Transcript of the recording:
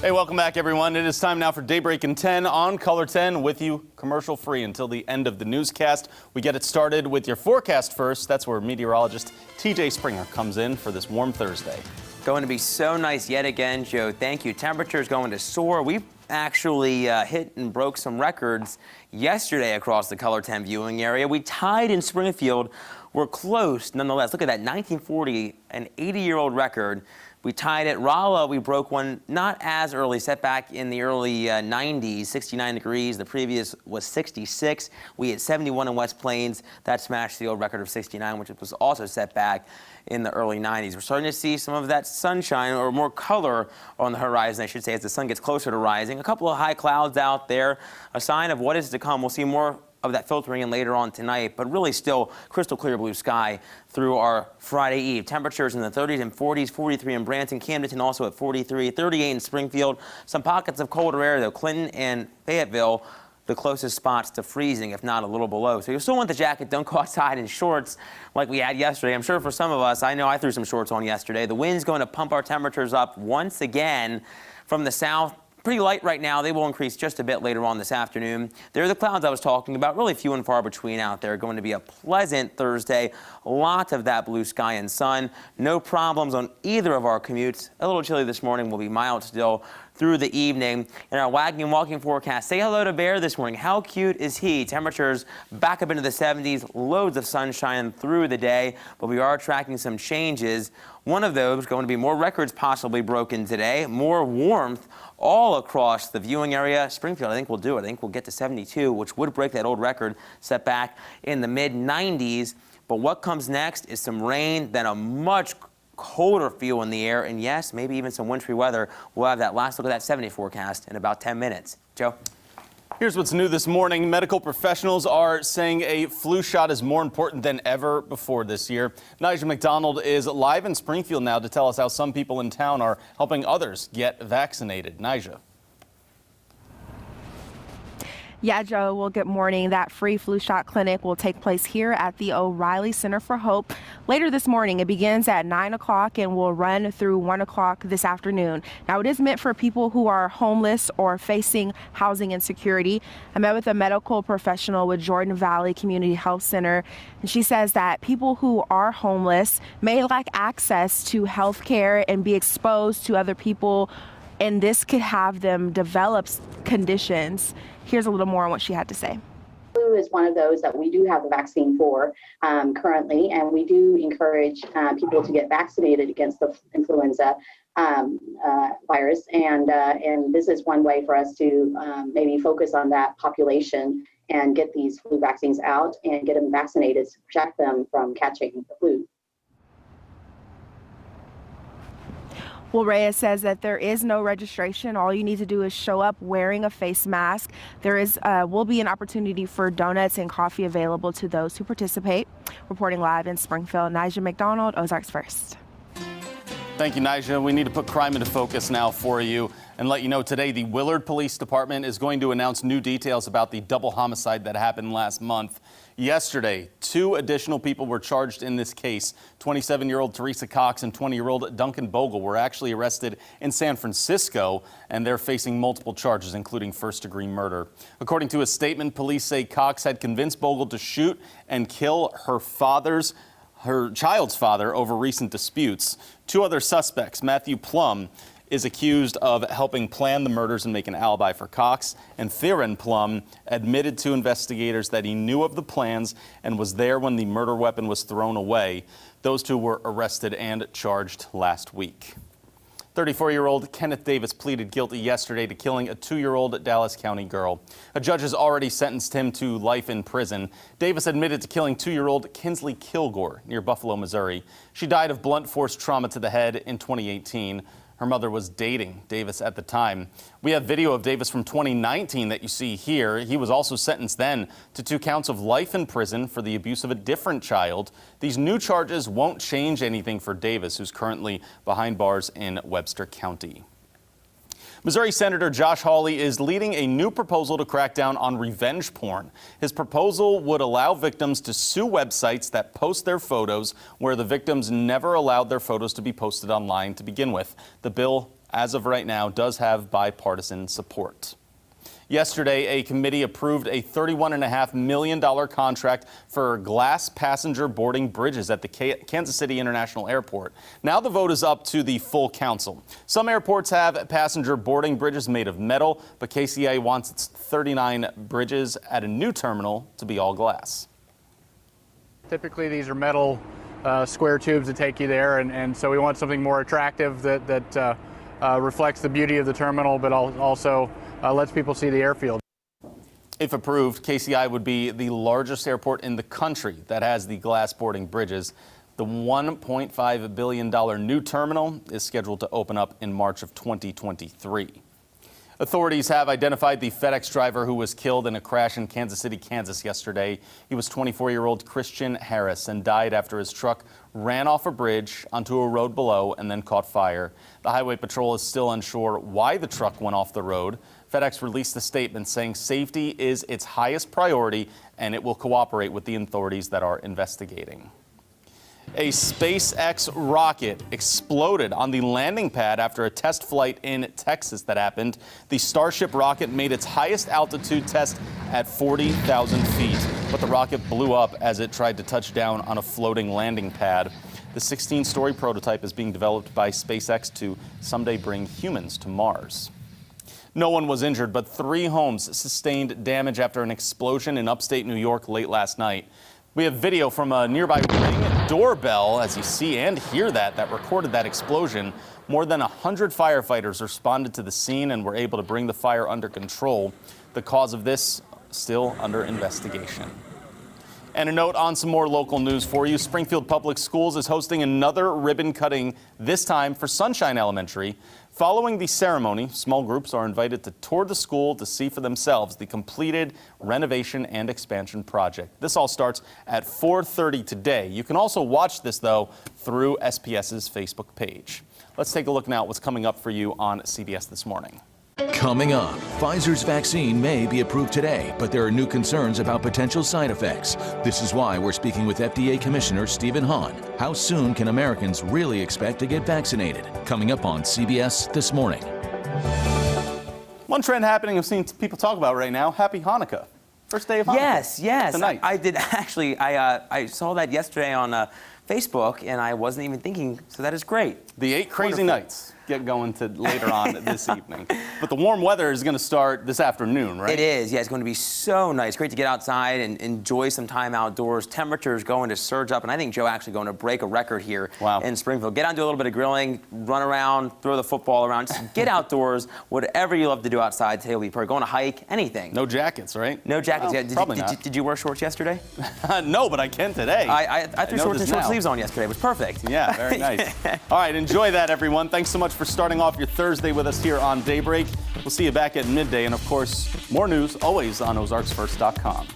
Hey, welcome back, everyone. It is time now for Daybreak in 10 on Color 10 with you commercial free until the end of the newscast. We get it started with your forecast first. That's where meteorologist TJ Springer comes in for this warm Thursday. Going to be so nice yet again, Joe. Thank you. Temperatures going to soar. We actually hit and broke some records yesterday across the Color 10 viewing area. We tied in Springfield. We're close nonetheless. Look at that, 1940, an 80-year-old record. We tied at Rolla. We broke one not as early, set back in the early 90s, 69 degrees. The previous was 66. We hit 71 in West Plains. That smashed the old record of 69, which was also set back in the early 90s. We're starting to see some of that sunshine, or more color on the horizon, I should say, as the sun gets closer to rising. A couple of high clouds out there, a sign of what is to come. We'll see more of that filtering in later on tonight, but really still crystal clear blue sky through our Friday Eve. Temperatures in the 30s and 40s, 43 in Branson, Camden also at 43, 38 in Springfield. Some pockets of colder air, though. Clinton and Fayetteville, the closest spots to freezing, if not a little below. So you still want the jacket. Don't go outside in shorts like we had yesterday. I'm sure for some of us, I know I threw some shorts on yesterday. The wind's going to pump our temperatures up once again from the south. Pretty light right now. They will increase just a bit later on this afternoon. There are the clouds I was talking about, really few and far between out there. Going to be a pleasant Thursday. Lots of that blue sky and sun. No problems on either of our commutes. A little chilly this morning. Will be mild still through the evening. In our wagging and walking forecast, say hello to Bear this morning. How cute is he? Temperatures back up into the 70s. Loads of sunshine through the day, but we are tracking some changes. One of those going to be more records possibly broken today. More warmth all across the viewing area. Springfield, I think, will do it. I think we'll get to 72, which would break that old record set back in the mid-90s. But what comes next is some rain, then a much colder feel in the air, and yes, maybe even some wintry weather. We'll have that last look at that 70 forecast in about 10 minutes. Joe? Here's what's new this morning. Medical professionals are saying a flu shot is more important than ever before this year. Nigel McDonald is live in Springfield now to tell us how some people in town are helping others get vaccinated. Nigel. Yeah, Joe, well, good morning. That free flu shot clinic will take place here at the O'Reilly Center for Hope later this morning. It begins at 9 o'clock and will run through 1 o'clock this afternoon. Now, it is meant for people who are homeless or facing housing insecurity. I met with a medical professional with Jordan Valley Community Health Center, and she says that people who are homeless may lack access to health care and be exposed to other people, and this could have them develop conditions. Here's a little more on what she had to say. Flu is one of those that we do have the vaccine for currently, and we do encourage people to get vaccinated against the influenza virus. And this is one way for us to maybe focus on that population and get these flu vaccines out and get them vaccinated to protect them from catching the flu. Well, Reyes says that there is no registration. All you need to do is show up wearing a face mask. There is will be an opportunity for donuts and coffee available to those who participate. Reporting live in Springfield, Nigel McDonald, Ozarks First. Thank you, Nigel. We need to put crime into focus now for you and let you know today the Willard Police Department is going to announce new details about the double homicide that happened last month. Yesterday, 2 additional people were charged in this case. 27-year-old Teresa Cox and 20-year-old Duncan Bogle were actually arrested in San Francisco, and they're facing multiple charges, including first-degree murder. According to a statement, police say Cox had convinced Bogle to shoot and kill her child's father over recent disputes. 2 other suspects, Matthew Plum, is accused of helping plan the murders and make an alibi for Cox, and Theron Plum admitted to investigators that he knew of the plans and was there when the murder weapon was thrown away. Those 2 were arrested and charged last week. 34-year-old Kenneth Davis pleaded guilty yesterday to killing a 2-year-old Dallas County girl. A judge has already sentenced him to life in prison. Davis admitted to killing 2-year-old Kinsley Kilgore near Buffalo, Missouri. She died of blunt force trauma to the head in 2018. Her mother was dating Davis at the time. We have video of Davis from 2019 that you see here. He was also sentenced then to 2 counts of life in prison for the abuse of a different child. These new charges won't change anything for Davis, who's currently behind bars in Webster County. Missouri Senator Josh Hawley is leading a new proposal to crack down on revenge porn. His proposal would allow victims to sue websites that post their photos where the victims never allowed their photos to be posted online to begin with. The bill as of right now, does have bipartisan support. Yesterday, a committee approved a $31.5 million contract for glass passenger boarding bridges at the Kansas City International Airport. Now the vote is up to the full council. Some airports have passenger boarding bridges made of metal, but KCA wants its 39 bridges at a new terminal to be all glass. Typically, these are metal square tubes that take you there, and so we want something more attractive that reflects the beauty of the terminal, but also lets people see the airfield. If approved, KCI would be the largest airport in the country that has the glass boarding bridges. The $1.5 billion new terminal is scheduled to open up in March of 2023. Authorities have identified the FedEx driver who was killed in a crash in Kansas City, Kansas yesterday. He was 24-year-old Christian Harris and died after his truck ran off a bridge onto a road below and then caught fire. The Highway Patrol is still unsure why the truck went off the road. FedEx released a statement saying safety is its highest priority and it will cooperate with the authorities that are investigating. A SpaceX rocket exploded on the landing pad after a test flight in Texas that happened. The Starship rocket made its highest altitude test at 40,000 feet, but the rocket blew up as it tried to touch down on a floating landing pad. The 16-story prototype is being developed by SpaceX to someday bring humans to Mars. No one was injured, but 3 homes sustained damage after an explosion in upstate New York late last night. We have video from a nearby Ring doorbell, as you see and hear that recorded that explosion. More than 100 firefighters responded to the scene and were able to bring the fire under control. The cause of this still under investigation. And a note on some more local news for you. Springfield Public Schools is hosting another ribbon cutting, this time for Sunshine Elementary. Following the ceremony, small groups are invited to tour the school to see for themselves the completed renovation and expansion project. This all starts at 4:30 today. You can also watch this, though, through SPS's Facebook page. Let's take a look now at what's coming up for you on CBS This Morning. Coming up, Pfizer's vaccine may be approved today, but there are new concerns about potential side effects. This is why we're speaking with FDA Commissioner Stephen Hahn. How soon can Americans really expect to get vaccinated? Coming up on CBS This Morning. One trend happening I've seen people talk about right now, Happy Hanukkah. First day of Hanukkah. Yes. Tonight. I did actually. I saw that yesterday on Facebook, and I wasn't even thinking, so that is great. The 8 crazy nights get going to later on this evening. But the warm weather is going to start this afternoon, right? It is, yeah. It's going to be so nice. Great to get outside and enjoy some time outdoors. Temperatures going to surge up, and I think Joe actually going to break a record here in Springfield. Get out and do a little bit of grilling, run around, throw the football around. Just get outdoors. Whatever you love to do outside, today will be perfect. Going to hike, anything. No jackets, right? No jackets. Well, Yeah. probably not. Did you wear shorts yesterday? No, but I can today. I threw shorts and short sleeves on yesterday. It was perfect. Yeah, very nice. All right, enjoy that, everyone. Thanks so much for starting off your Thursday with us here on Daybreak. We'll see you back at midday, and of course, more news always on ozarksfirst.com.